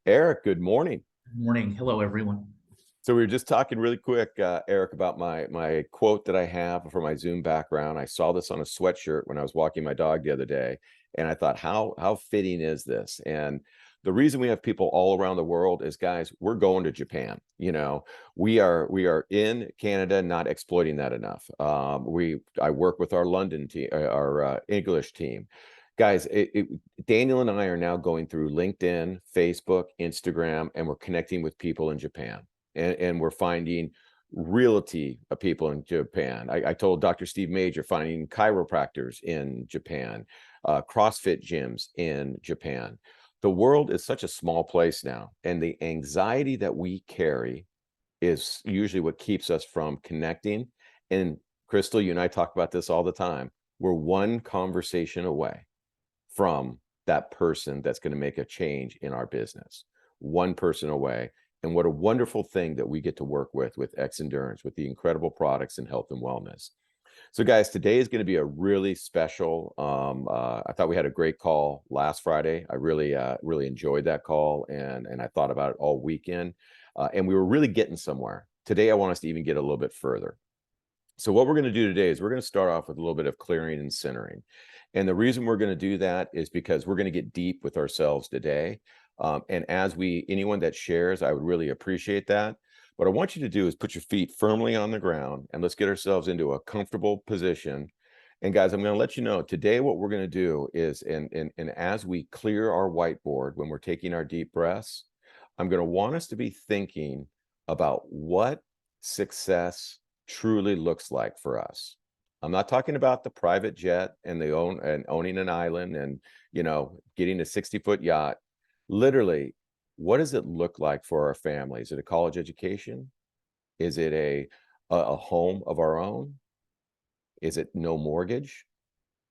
Eric, good morning. Good morning. Hello, everyone. So we were just talking really quick, Eric, about my quote that I have for my Zoom background. I saw this on a sweatshirt when I was walking my dog the other day, and I thought, how fitting is this? And the reason we have people all around the world is, guys, we're going to Japan. We are in Canada, not exploiting that enough. I work with our London team, our English team. Guys, Daniel and I are now going through LinkedIn, Facebook, Instagram, and we're connecting with people in Japan. And we're finding realty of people in Japan. I told Dr. Steve Major, finding chiropractors in Japan, CrossFit gyms in Japan. The world is such a small place now, and the anxiety that we carry is usually what keeps us from connecting. And Crystal, you and I talk about this all the time. We're one conversation away from that person that's going to make a change in our business. One person away. And what a wonderful thing that we get to work with Xendurance, with the incredible products in health and wellness. So guys, today is going to be a really special, I thought we had a great call last Friday. I really enjoyed that call, and I thought about it all weekend, and we were really getting somewhere. Today, I want us to even get a little bit further. So what we're going to do today is we're going to start off with a little bit of clearing and centering. And the reason we're going to do that is because we're going to get deep with ourselves today. And as anyone that shares, I would really appreciate that. What I want you to do is put your feet firmly on the ground, and let's get ourselves into a comfortable position. And guys, I'm going to let you know today what we're going to do is, and as we clear our whiteboard, when we're taking our deep breaths, I'm going to want us to be thinking about what success truly looks like for us. I'm not talking about the private jet and owning an island and getting a 60-foot yacht. Literally, what does it look like for our family? Is it a college education? Is it a home of our own? Is it no mortgage?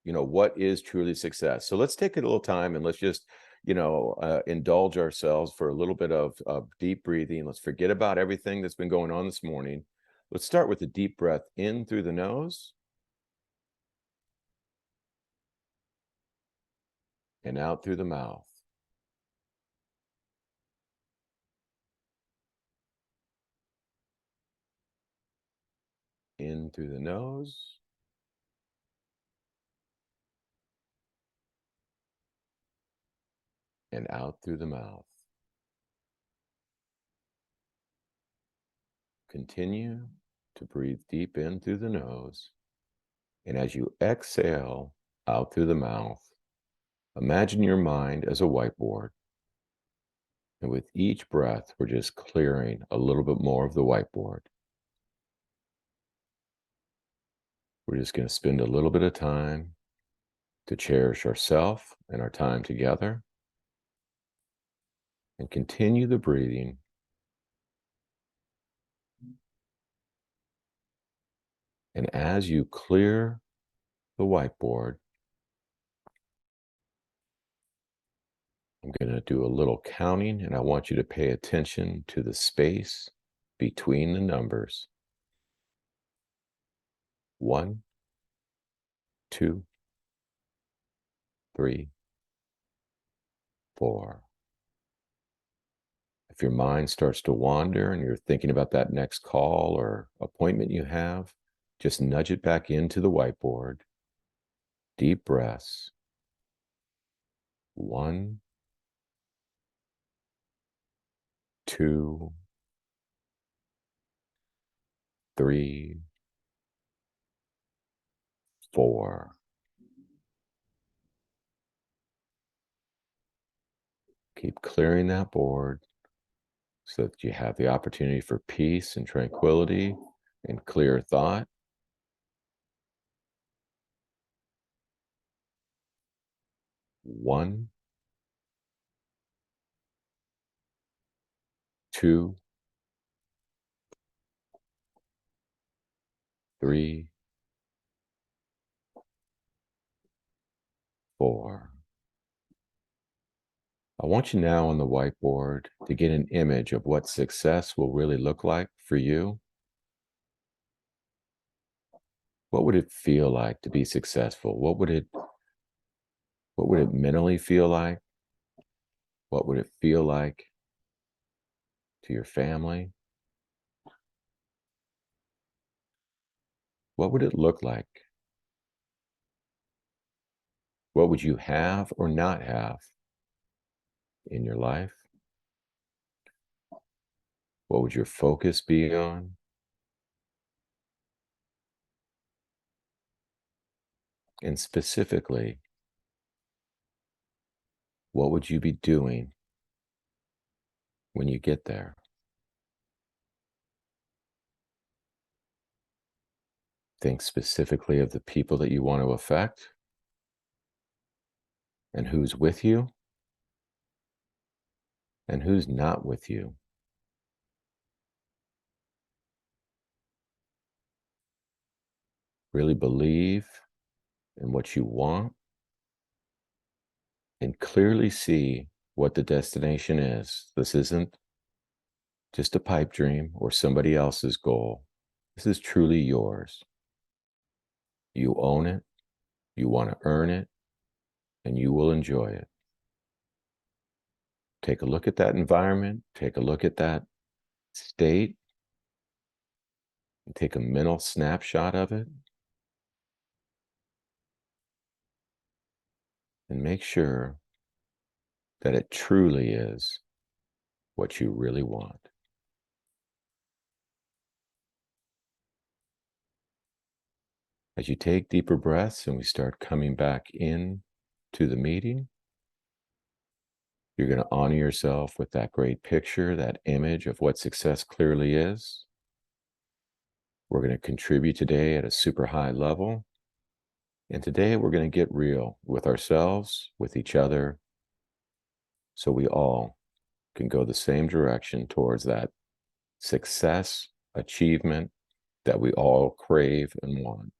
What is truly success? So let's take a little time and let's just indulge ourselves for a little bit of deep breathing. Let's forget about everything that's been going on this morning. Let's start with a deep breath in through the nose and out through the mouth. In through the nose and out through the mouth. Continue to breathe deep in through the nose. And as you exhale out through the mouth, imagine your mind as a whiteboard. And with each breath, we're just clearing a little bit more of the whiteboard. We're just going to spend a little bit of time to cherish ourselves and our time together. And continue the breathing. And as you clear the whiteboard, I'm going to do a little counting, and I want you to pay attention to the space between the numbers. 1, 2, 3, 4. If your mind starts to wander and you're thinking about that next call or appointment you have, just nudge it back into the whiteboard. Deep breaths. 1, 2, 3, 4. Keep clearing that board so that you have the opportunity for peace and tranquility and clear thought. 1, 2, 3, 4. I want you now on the whiteboard to get an image of what success will really look like for you. What would it feel like to be successful? What would it mentally feel like? What would it feel like to your family? What would it look like? What would you have or not have in your life? What would your focus be on? And specifically, what would you be doing when you get there? Think specifically of the people that you want to affect and who's with you and who's not with you. Really believe in what you want and clearly see what the destination is. This isn't just a pipe dream or somebody else's goal. This is truly yours. You own it, you want to earn it, and you will enjoy it. Take a look at that environment, take a look at that state, and take a mental snapshot of it, and make sure that it truly is what you really want. As you take deeper breaths and we start coming back in to the meeting, you're going to honor yourself with that great picture, that image of what success clearly is. We're going to contribute today at a super high level. And today we're going to get real with ourselves, with each other, so we all can go the same direction towards that success, achievement that we all crave and want.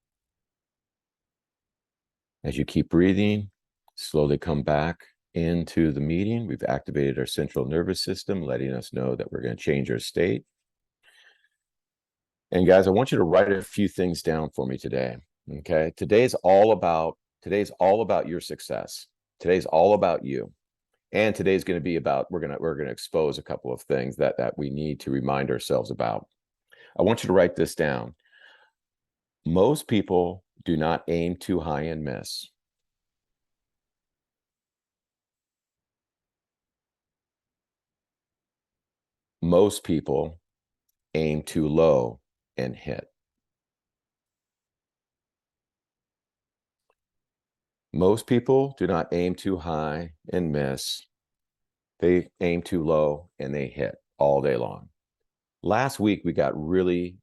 As you keep breathing, slowly come back into the meeting. We've activated our central nervous system, letting us know that we're going to change our state. And guys, I want you to write a few things down for me today. Okay. Today's all about your success. Today's all about you. And today's going to be about, we're going to expose a couple of things that we need to remind ourselves about. I want you to write this down. Most people do not aim too high and miss. Most people aim too low and hit. Most people do not aim too high and miss. They aim too low and they hit all day long. Last week we got really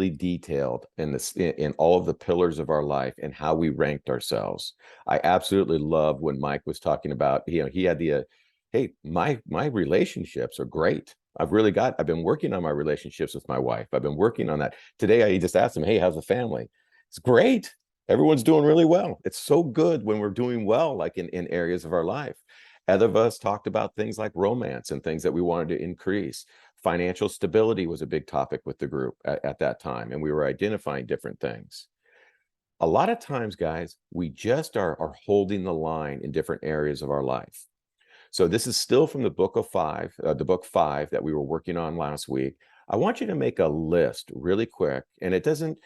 detailed in all of the pillars of our life and how we ranked ourselves. I absolutely love when Mike was talking about, he had the hey, my relationships are great. I've been working on my relationships with my wife. I've been working on that. Today I just asked him, hey, how's the family? It's great. Everyone's doing really well. It's so good when we're doing well, like in areas of our life. Other of us talked about things like romance and things that we wanted to increase. Financial stability was a big topic with the group at that time, and we were identifying different things. A lot of times, guys, we just are holding the line in different areas of our life. So this is still from the book of the book 5 that we were working on last week. I want you to make a list really quick, and it doesn't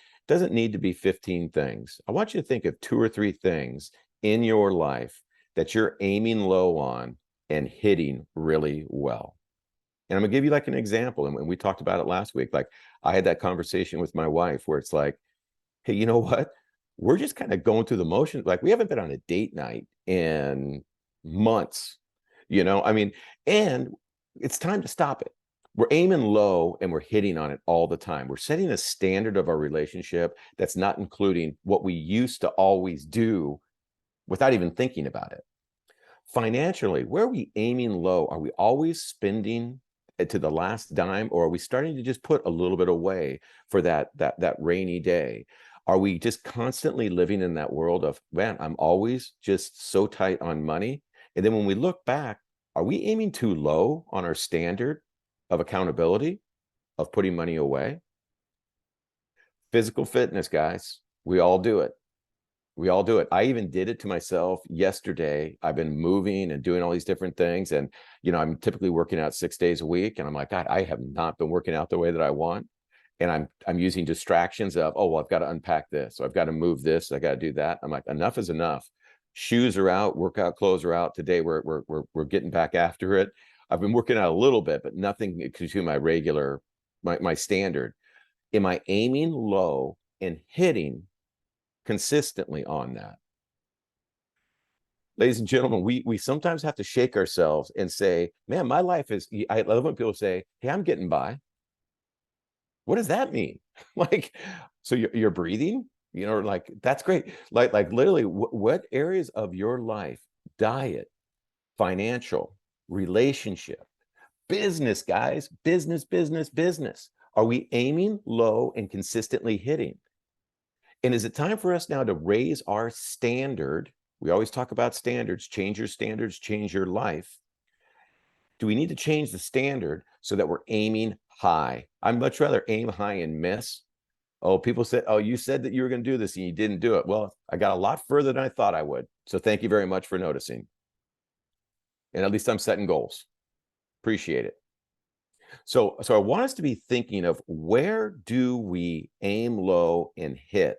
need to be 15 things. I want you to think of 2 or 3 things in your life that you're aiming low on and hitting really well. And I'm gonna give you like an example, and we talked about it last week. Like, I had that conversation with my wife where it's like, hey, you know what? We're just kind of going through the motions. Like, we haven't been on a date night in months, I mean, and it's time to stop it. We're aiming low and we're hitting on it all the time. We're setting a standard of our relationship that's not including what we used to always do without even thinking about it. Financially, where are we aiming low? Are we always spending to the last dime, or are we starting to just put a little bit away for that rainy day? Are we just constantly living in that world of, man, I'm always just so tight on money? And then when we look back, are we aiming too low on our standard of accountability, of putting money away? Physical fitness, guys, we all do it. We all do it. I even did it to myself yesterday. I've been moving and doing all these different things. And, I'm typically working out 6 days a week. And I'm like, God, I have not been working out the way that I want. And I'm using distractions of, oh, well, I've got to unpack this. So I've got to move this. I got to do that. I'm like, enough is enough. Shoes are out, workout clothes are out. Today we're getting back after it. I've been working out a little bit, but nothing to my regular, my standard. Am I aiming low and hitting consistently on that? Ladies and gentlemen, we sometimes have to shake ourselves and say, man, my life is, I love when people say, hey, I'm getting by. What does that mean? Like, so you're breathing, like, that's great. Like literally, what areas of your life, diet, financial, relationship, business, guys, business, are we aiming low and consistently hitting? And is it time for us now to raise our standard? We always talk about standards. Change your standards, change your life. Do we need to change the standard so that we're aiming high? I'd much rather aim high and miss. Oh, people said, oh, you said that you were going to do this and you didn't do it. Well, I got a lot further than I thought I would. So thank you very much for noticing. And at least I'm setting goals. Appreciate it. So I want us to be thinking of, where do we aim low and hit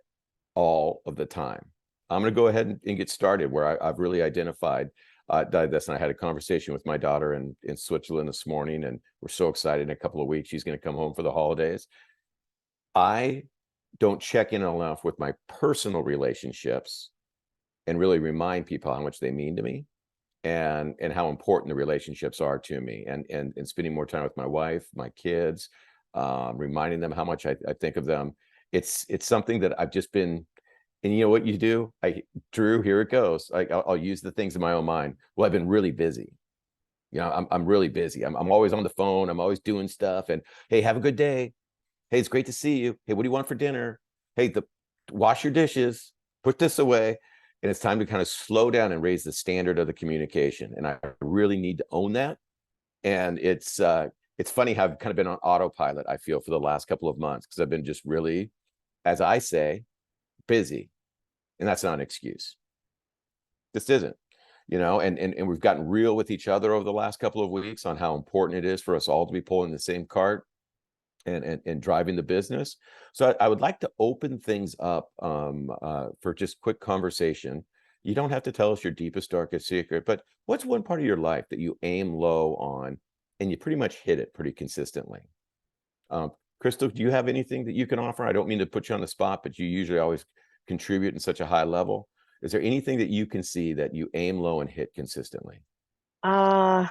all of the time? I'm going to go ahead and get started where I've really identified this. And I had a conversation with my daughter in Switzerland this morning, and we're so excited. In a couple of weeks, she's going to come home for the holidays. I don't check in enough with my personal relationships and really remind people how much they mean to me, and how important the relationships are to me, and spending more time with my wife, my kids, reminding them how much I think of them. It's something that I've just been. And you know what you do? Drew, here it goes. I'll use the things in my own mind. Well, I've been really busy. I'm really busy. I'm always on the phone. I'm always doing stuff. And hey, have a good day. Hey, it's great to see you. Hey, what do you want for dinner? Hey, wash your dishes, put this away. And it's time to kind of slow down and raise the standard of the communication. And I really need to own that. And it's funny how I've kind of been on autopilot, I feel, for the last couple of months, because I've been just really, as I say, busy. And that's not an excuse. This isn't, and we've gotten real with each other over the last couple of weeks on how important it is for us all to be pulling the same cart and driving the business. So I would like to open things up for just quick conversation. You don't have to tell us your deepest, darkest secret, but what's one part of your life that you aim low on and you pretty much hit it pretty consistently? Crystal, do you have anything that you can offer? I don't mean to put you on the spot, but you usually always contribute in such a high level. Is there anything that you can see that you aim low and hit consistently? I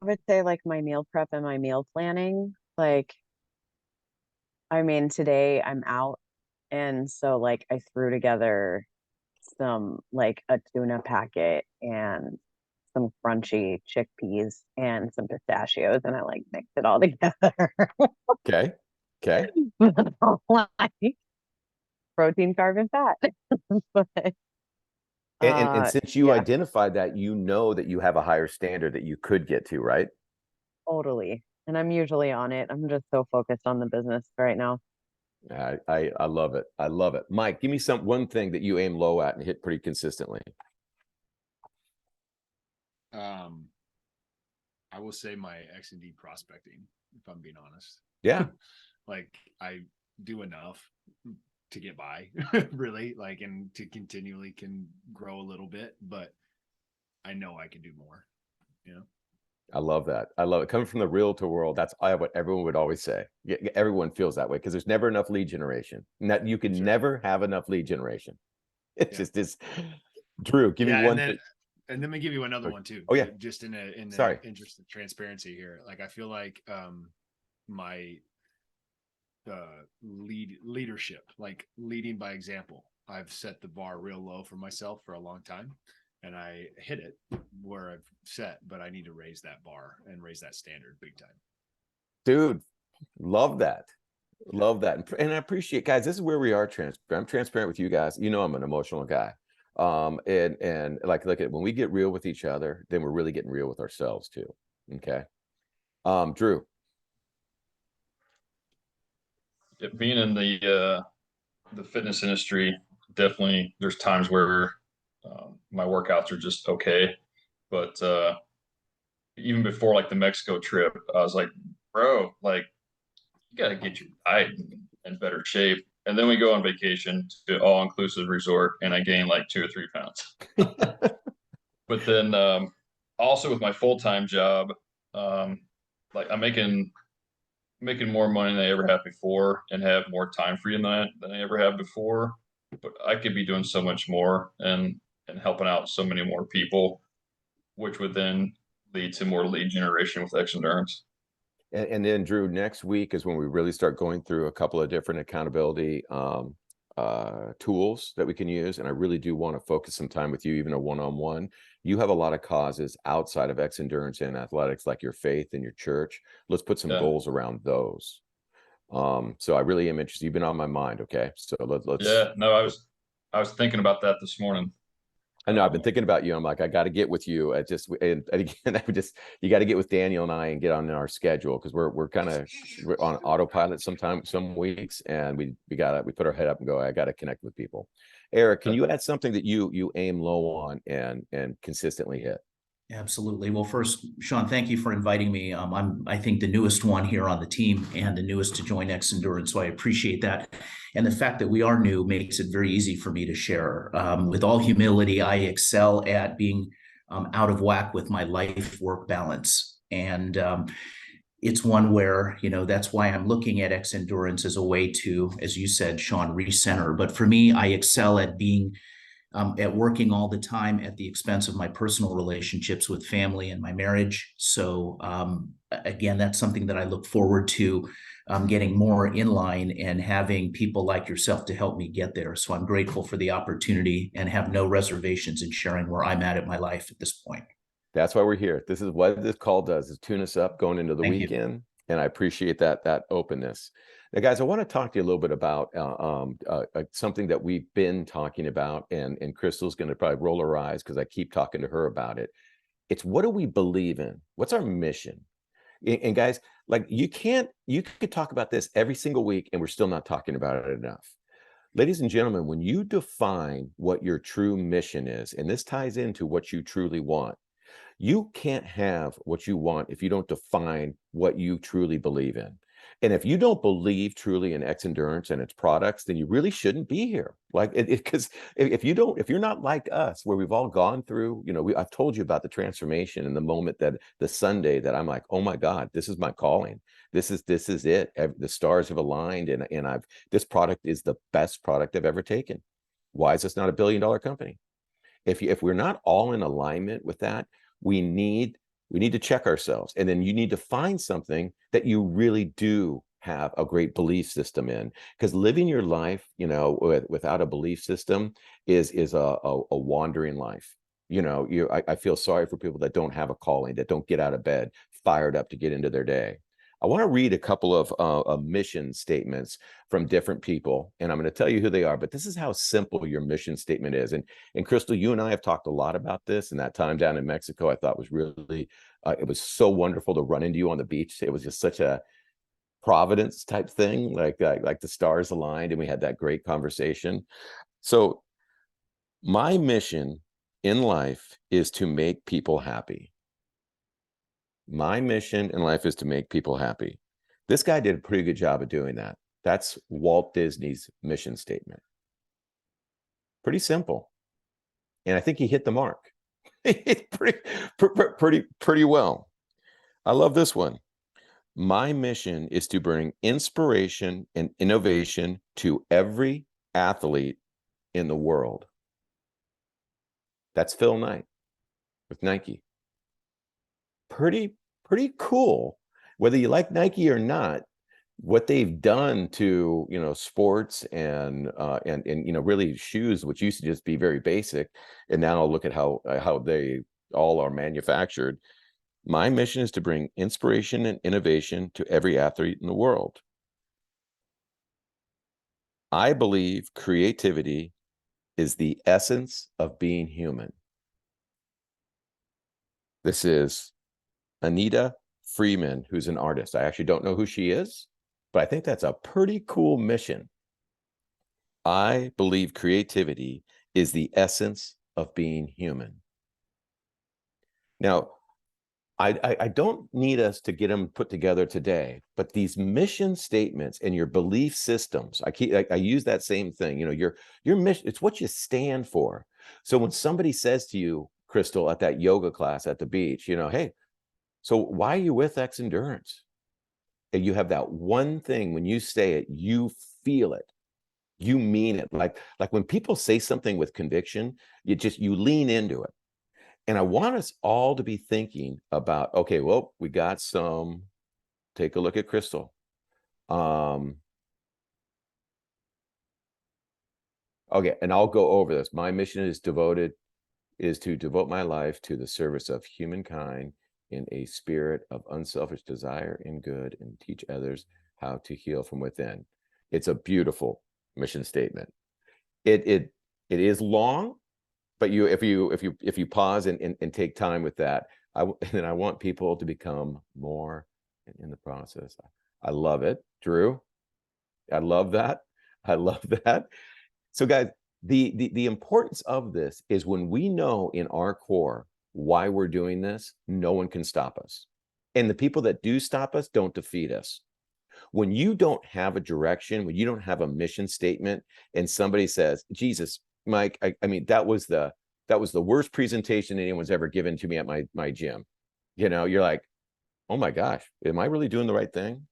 would say like my meal prep and my meal planning. Like, I mean, today I'm out, and so like I threw together some like a tuna packet and some crunchy chickpeas and some pistachios, and I like mixed it all together. Okay. Okay. Like protein, carb, and fat. But And since you yeah, identified that, that you have a higher standard that you could get to, right? totally. And I'm usually on it. I'm just so focused on the business right now. I love it. I love it. Mike, give me one thing that you aim low at and hit pretty consistently. Um, I will say my XND prospecting, if I'm being honest. Yeah. Like, I do enough to get by, really, like, and to continually can grow a little bit, but I know I can do more, you know? I love that. I love it. Coming from the realtor world, that's what everyone would always say. Everyone feels that way because there's never enough lead generation. That you can Sure. never have enough lead generation. It's Yeah. just this. Drew, give me one thing. And let me give you another one too. Oh yeah. Just in the Sorry. interest of transparency here. Like, I feel like my leadership, like leading by example. I've set the bar real low for myself for a long time, and I hit it where I've set, but I need to raise that bar and raise that standard big time. Dude, love that. Love that. And I appreciate, guys, this is where we are transparent. I'm transparent with you guys. I'm an emotional guy. And like, look at when we get real with each other, then we're really getting real with ourselves too. Okay. Drew. Yeah, being in the fitness industry definitely there's times where my workouts are just okay. But even before like the Mexico trip, I was like, bro, like you got to get your diet in better shape. And then we go on vacation to all-inclusive resort, and I gain like 2 or 3 pounds. But then also with my full-time job, like I'm making more money than I ever have before, and have more time free than I ever have before. But I could be doing so much more and helping out so many more people, which would then lead to more lead generation with Xendurance. And then Drew, next week is when we really start going through a couple of different accountability tools that we can use. And I really do want to focus some time with you, even a one-on-one. You have a lot of causes outside of Xendurance and athletics, like your faith and your church. Let's put some goals around those. So I really am interested. You've been on my mind. Okay. So let's. Yeah, no, I was thinking about that this morning. I know I've been thinking about you. I'm like, I got to get with you. And again, you got to get with Daniel and I and get on our schedule, because we're kind of on autopilot some weeks, and we put our head up and go, I got to connect with people. Eric, can you add something that you aim low on and consistently hit? Absolutely. Well, first, Sean, thank you for inviting me. I think the newest one here on the team and the newest to join Xendurance, so I appreciate that. And the fact that we are new makes it very easy for me to share. With all humility, I excel at being out of whack with my life-work balance. And it's one where, that's why I'm looking at Xendurance as a way to, as you said, Sean, recenter. But for me, I excel at being at working all the time at the expense of my personal relationships with family and my marriage. So again, that's something that I look forward to getting more in line, and having people like yourself to help me get there. So I'm grateful for the opportunity and have no reservations in sharing where I'm at in my life at this point. That's why we're here. This is what this call does, is tune us up going into the weekend. And I appreciate that openness. Now, guys, I want to talk to you a little bit about something that we've been talking about, and Crystal's going to probably roll her eyes because I keep talking to her about it. It's, what do we believe in? What's our mission? And guys, like, you could talk about this every single week and we're still not talking about it enough. Ladies and gentlemen, when you define what your true mission is, and this ties into what you truly want, you can't have what you want if you don't define what you truly believe in. And if you don't believe truly in Xendurance and its products, then you really shouldn't be here. Like, because if you're not like us, where we've all gone through, I've told you about the transformation and the moment, that the Sunday that I'm like, oh my God, this is my calling. This is it. The stars have aligned, and this product is the best product I've ever taken. Why is this not $1 billion company? If we're not all in alignment with that, we need to check ourselves. And then you need to find something that you really do have a great belief system in, because living your life, without a belief system is a wandering life. I feel sorry for people that don't have a calling, that don't get out of bed fired up to get into their day. I want to read a couple of mission statements from different people, and I'm going to tell you who they are, but this is how simple your mission statement is. And Crystal, you and I have talked a lot about this, and that time down in Mexico, I thought was really, it was so wonderful to run into you on the beach. It was just such a Providence type thing, like the stars aligned, and we had that great conversation. So my mission in life is to make people happy. My mission in life is to make people happy. This guy did a pretty good job of doing that. That's Walt Disney's mission statement. Pretty simple. And I think he hit the mark. pretty well. I love this one. My mission is to bring inspiration and innovation to every athlete in the world. That's Phil Knight with Nike. Pretty cool. Whether you like Nike or not, what they've done to sports and really shoes, which used to just be very basic, and now look at how they all are manufactured. My mission is to bring inspiration and innovation to every athlete in the world. I believe creativity is the essence of being human. This is Anita Freeman, who's an artist. I actually don't know who she is, but I think that's a pretty cool mission. I believe creativity is the essence of being human. Now, I don't need us to get them put together today, but these mission statements and your belief systems, I use that same thing, you know, your mission, it's what you stand for. So when somebody says to you, Crystal, at that yoga class at the beach, you know, hey, so why are you with Xendurance? And you have that one thing, when you say it, you feel it, you mean it. Like when people say something with conviction, you lean into it. And I want us all to be thinking about, okay, well, we got some, take a look at Crystal. Okay, and I'll go over this. My mission is to devote my life to the service of humankind in a spirit of unselfish desire and good, and teach others how to heal from within. It's a beautiful mission statement. It is long, but if you pause and take time with that, and I want people to become more in the process. I love it, Drew. I love that. I love that. So guys, the importance of this is when we know in our core why we're doing this, no one can stop us. And the people that do stop us don't defeat us. When you don't have a direction, when you don't have a mission statement, and somebody says, Jesus, Mike, I mean, that was the worst presentation anyone's ever given to me at my gym. You know, you're like, oh my gosh, am I really doing the right thing?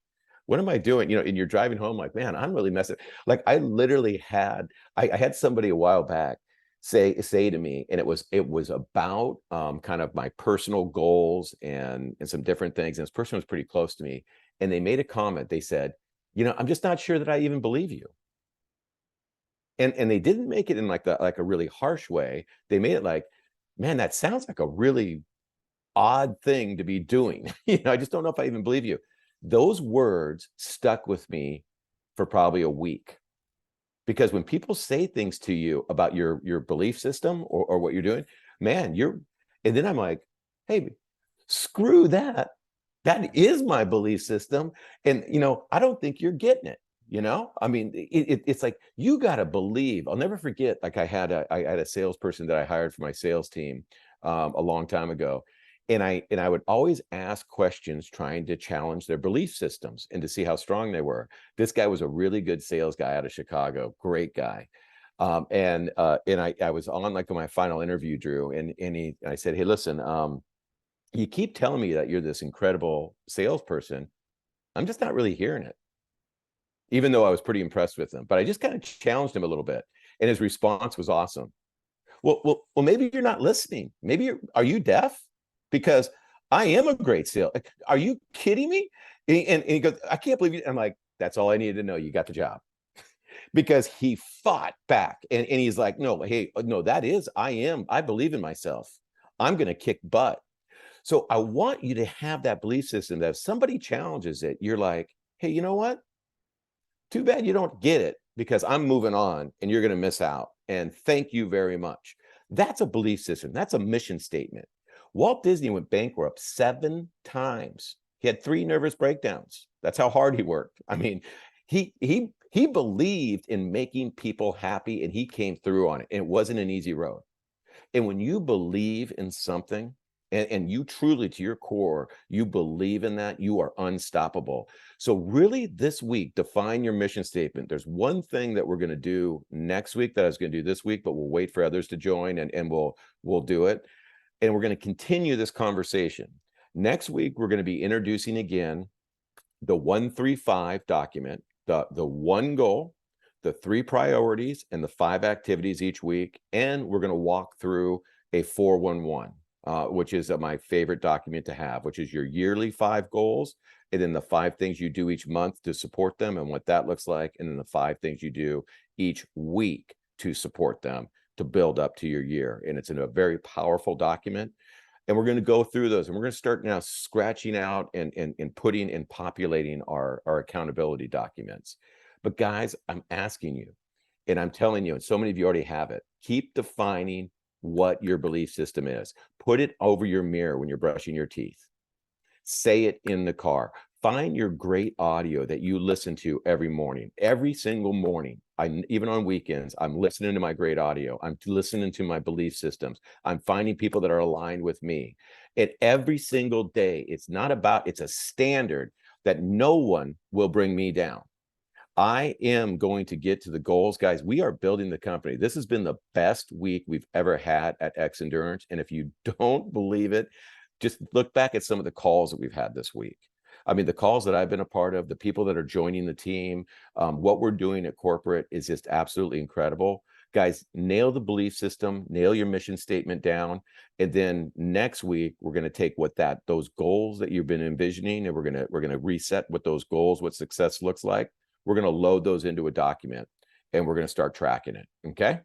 What am I doing? You know, and you're driving home like, man, I'm really messing. Like I literally had, I had somebody a while back say to me, and it was about kind of my personal goals and some different things. And this person was pretty close to me. And they made a comment. They said, you know, I'm just not sure that I even believe you. And they didn't make it in like a really harsh way. They made it like, man, that sounds like a really odd thing to be doing. You know, I just don't know if I even believe you. Those words stuck with me for probably a week, because when people say things to you about your belief system or what you're doing, man, and then I'm like, hey, screw that. That is my belief system. And, you know, I don't think you're getting it. You know, I mean, it's like, you got to believe. I'll never forget, like I had a salesperson that I hired for my sales team a long time ago. And I would always ask questions trying to challenge their belief systems and to see how strong they were. This guy was a really good sales guy out of Chicago, great guy. And I was on like my final interview, Drew, and I said, hey, listen, you keep telling me that you're this incredible salesperson. I'm just not really hearing it, even though I was pretty impressed with him. But I just kind of challenged him a little bit, and his response was awesome. Well, maybe you're not listening. Maybe are you deaf? Because I am a great sales. Are you kidding me? And he goes, I can't believe you. I'm like, that's all I needed to know. You got the job. Because he fought back, and he's like, no, hey, no, I believe in myself. I'm going to kick butt. So I want you to have that belief system that if somebody challenges it, you're like, hey, you know what? Too bad you don't get it, because I'm moving on and you're going to miss out. And thank you very much. That's a belief system. That's a mission statement. Walt Disney went bankrupt 7 times. He had 3 nervous breakdowns. That's how hard he worked. I mean, he believed in making people happy, and he came through on it. And it wasn't an easy road. And when you believe in something, and you truly, to your core, you believe in that, you are unstoppable. So really this week, define your mission statement. There's one thing that we're going to do next week that I was going to do this week, but we'll wait for others to join, and we'll do it. And we're going to continue this conversation. Next week, we're going to be introducing again the 135 document, the 1 goal, the 3 priorities, and the 5 activities each week. And we're going to walk through a 411. Which is my favorite document to have, which is your yearly 5 goals, and then the 5 things you do each month to support them and what that looks like, and then the 5 things you do each week to support them, to build up to your year. And it's in a very powerful document. And we're going to go through those, and we're going to start now scratching out and putting and populating our accountability documents. But guys, I'm asking you, and I'm telling you, and so many of you already have it, keep defining what your belief system is. Put it over your mirror when you're brushing your teeth. Say it in the car. find your great audio that you listen to every morning, every single morning. Even on weekends, I'm listening to my great audio. I'm listening to my belief systems. I'm finding people that are aligned with me. And every single day, it's a standard that no one will bring me down. I am going to get to the goals, guys. We are building the company. This has been the best week we've ever had at Xendurance. And if you don't believe it, just look back at some of the calls that we've had this week. I mean, the calls that I've been a part of, the people that are joining the team, what we're doing at corporate is just absolutely incredible. Guys, nail the belief system, nail your mission statement down. And then next week, we're going to take those goals that you've been envisioning, and we're going to reset what those goals, what success looks like. We're going to load those into a document, and we're going to start tracking it. Okay.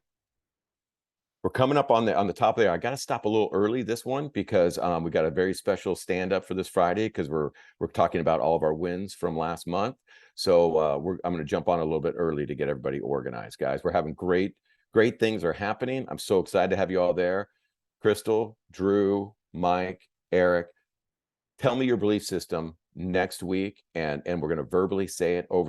We're coming up on the top there. I got to stop a little early this one because we got a very special stand up for this Friday because we're talking about all of our wins from last month. So I'm going to jump on a little bit early to get everybody organized, guys. We're having great things are happening. I'm so excited to have you all there. Crystal, Drew, Mike, Eric, tell me your belief system next week, and we're going to verbally say it over